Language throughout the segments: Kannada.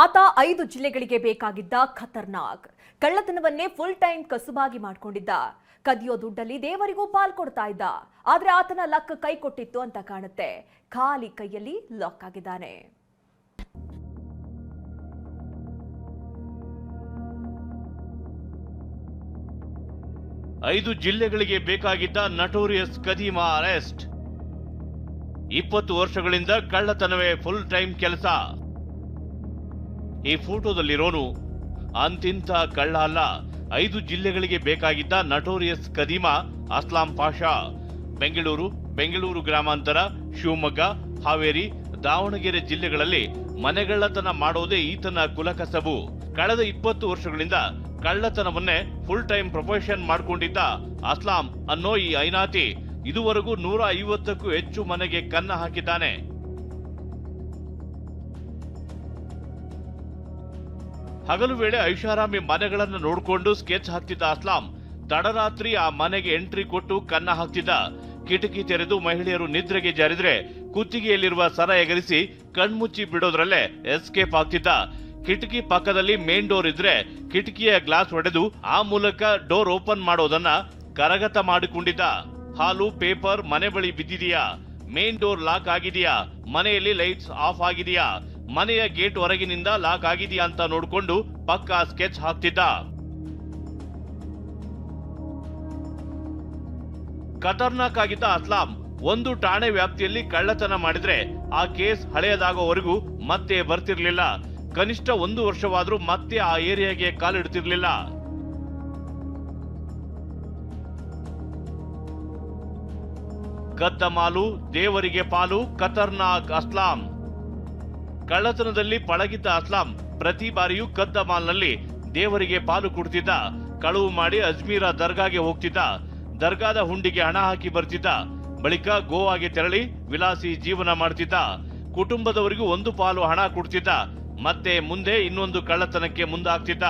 ಆತ 5 ಜಿಲ್ಲೆಗಳಿಗೆ ಬೇಕಾಗಿದ್ದ ಖತರ್ನಾಕ್ ಕಳ್ಳತನವನ್ನೇ ಫುಲ್ ಟೈಮ್ ಕಸುಬಾಗಿ ಮಾಡಿಕೊಂಡಿದ್ದ. ಕದಿಯೋ ದುಡ್ಡಲ್ಲಿ ದೇವರಿಗೂ ಪಾಲ್ ಕೊಡ್ತಾ ಇದ್ದ. ಆದ್ರೆ ಆತನ ಲಕ್ ಕೈ ಕೊಟ್ಟಿತ್ತು ಅಂತ ಕಾಣುತ್ತೆ. ಖಾಲಿ ಕೈಯಲ್ಲಿ ಲಾಕ್ ಆಗಿದ್ದಾನೆ. ಐದು ಜಿಲ್ಲೆಗಳಿಗೆ ಬೇಕಾಗಿದ್ದ ನಟೋರಿಯಸ್ ಕದೀಮ ಅರೆಸ್ಟ್. 20 ವರ್ಷಗಳಿಂದ ಕಳ್ಳತನವೇ ಫುಲ್ ಟೈಮ್ ಕೆಲಸ. ಈ ಫೋಟೋದಲ್ಲಿರೋನು ಅಂತಿಂತ ಕಳ್ಳ ಅಲ್ಲ. 5 ಜಿಲ್ಲೆಗಳಿಗೆ ಬೇಕಾಗಿದ್ದ ನಟೋರಿಯಸ್ ಕದೀಮ ಅಸ್ಲಾಂ ಪಾಷಾ. ಬೆಂಗಳೂರು ಗ್ರಾಮಾಂತರ, ಶಿವಮೊಗ್ಗ, ಹಾವೇರಿ, ದಾವಣಗೆರೆ ಜಿಲ್ಲೆಗಳಲ್ಲಿ ಮನೆಗಳ್ಳತನ ಮಾಡೋದೇ ಈತನ ಕುಲಕಸಬು. ಕಳೆದ 20 ವರ್ಷಗಳಿಂದ ಕಳ್ಳತನವನ್ನೇ ಫುಲ್ ಟೈಮ್ ಪ್ರೊಫೆಷನ್ ಮಾಡಿಕೊಂಡಿದ್ದ ಅಸ್ಲಾಂ ಅನ್ನೋ ಈ ಐನಾತಿ ಇದುವರೆಗೂ 150ಕ್ಕೂ ಹೆಚ್ಚು ಮನೆಗೆ ಕನ್ನ ಹಾಕಿದ್ದಾನೆ. ಹಗಲು ವೇಳೆ ಐಷಾರಾಮಿ ಮನೆಗಳನ್ನು ನೋಡಿಕೊಂಡು ಸ್ಕೆಚ್ ಹಾಕ್ತಿದ್ದ ಅಸ್ಲಾಂ ತಡರಾತ್ರಿ ಆ ಮನೆಗೆ ಎಂಟ್ರಿ ಕೊಟ್ಟು ಕನ್ನ ಹಾಕ್ತಿದ್ದ. ಕಿಟಕಿ ತೆರೆದು ಮಹಿಳೆಯರು ನಿದ್ರೆಗೆ ಜಾರಿದ್ರೆ ಕುತ್ತಿಗೆಯಲ್ಲಿರುವ ಸರ ಎಗರಿಸಿ ಕಣ್ಮುಚ್ಚಿ ಬಿಡೋದ್ರಲ್ಲೇ ಎಸ್ಕೇಪ್ ಆಗ್ತಿದ್ದ. ಕಿಟಕಿ ಪಕ್ಕದಲ್ಲಿ ಮೇನ್ ಡೋರ್ ಇದ್ರೆ ಕಿಟಕಿಯ ಗ್ಲಾಸ್ ಒಡೆದು ಆ ಮೂಲಕ ಡೋರ್ ಓಪನ್ ಮಾಡೋದನ್ನ ಕರಗತ ಮಾಡಿಕೊಂಡಿದ್ದ. ಹಾಲು, ಪೇಪರ್ ಮನೆ ಬಳಿ ಬಿದ್ದಿದೆಯಾ? ಮೇನ್ ಡೋರ್ ಲಾಕ್ ಆಗಿದೆಯಾ? ಮನೆಯಲ್ಲಿ ಲೈಟ್ಸ್ ಆಫ್ ಆಗಿದೆಯಾ? ಮನೆಯ ಗೇಟ್ ಹೊರಗಿನಿಂದ ಲಾಕ್ ಆಗಿದೆಯಾ ಅಂತ ನೋಡಿಕೊಂಡು ಪಕ್ಕಾ ಸ್ಕೆಚ್ ಹಾಕ್ತಿದ್ದ. ಖತರ್ನಾಕ್ ಆಗಿದ್ದ ಅಸ್ಲಾಂ ಒಂದು ಠಾಣೆ ವ್ಯಾಪ್ತಿಯಲ್ಲಿ ಕಳ್ಳತನ ಮಾಡಿದ್ರೆ ಆ ಕೇಸ್ ಹಳೆಯದಾಗೋವರೆಗೂ ಮತ್ತೆ ಬರ್ತಿರ್ಲಿಲ್ಲ. ಕನಿಷ್ಠ 1 ವರ್ಷವಾದ್ರೂ ಮತ್ತೆ ಆ ಏರಿಯಾಗೆ ಕಾಲಿಡ್ತಿರ್ಲಿಲ್ಲ. ಕದ್ದ ಮಾಲು ದೇವರಿಗೆ ಪಾಲು, ಖತರ್ನಾಕ್ ಅಸ್ಲಾಂ. ಕಳ್ಳತನದಲ್ಲಿ ಪಳಗಿದ್ದ ಅಸ್ಲಾಂ ಪ್ರತಿ ಬಾರಿಯೂ ಕದ್ದ ಮಾಲ್ನಲ್ಲಿ ದೇವರಿಗೆ ಪಾಲು ಕೊಡ್ತಿದ್ದ. ಕಳುವು ಮಾಡಿ ಅಜ್ಮೀರ ದರ್ಗಾಗೆ ಹೋಗ್ತಿದ್ದ. ದರ್ಗಾದ ಹುಂಡಿಗೆ ಹಣ ಹಾಕಿ ಬರ್ತಿದ್ದ. ಬಳಿಕ ಗೋವಾಗೆ ತೆರಳಿ ವಿಲಾಸಿ ಜೀವನ ಮಾಡ್ತಿದ್ದ. ಕುಟುಂಬದವರಿಗೂ 1 ಪಾಲು ಹಣ ಕೊಡ್ತಿದ್ದ. ಮತ್ತೆ ಮುಂದೆ ಇನ್ನೊಂದು ಕಳ್ಳತನಕ್ಕೆ ಮುಂದಾಗ್ತಿದ್ದ.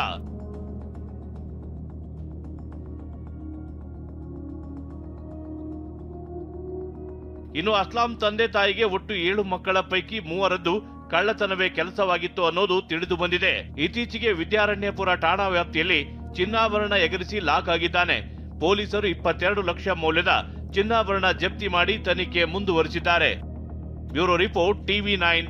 ಇನ್ನು ಅಸ್ಲಾಂ ತಂದೆ ತಾಯಿಗೆ ಒಟ್ಟು 7 ಮಕ್ಕಳ ಪೈಕಿ 3ರದ್ದು ಕಳ್ಳತನವೇ ಕೆಲಸವಾಗಿತ್ತು ಅನ್ನೋದು ತಿಳಿದು ಬಂದಿದೆ. ಇತ್ತೀಚೆಗೆ ವಿದ್ಯಾರಣ್ಯಪುರ ಠಾಣಾ ವ್ಯಾಪ್ತಿಯಲ್ಲಿ ಚಿನ್ನಾಭರಣ ಎಗರಿಸಿ ಲಾಕ್ ಆಗಿದ್ದಾನೆ. ಪೊಲೀಸರು 22 ಲಕ್ಷ ಮೌಲ್ಯದ ಚಿನ್ನಾಭರಣ ಜಪ್ತಿ ಮಾಡಿ ತನಿಖೆ ಮುಂದುವರಿಸಿದ್ದಾರೆ. Bureau report, TV9.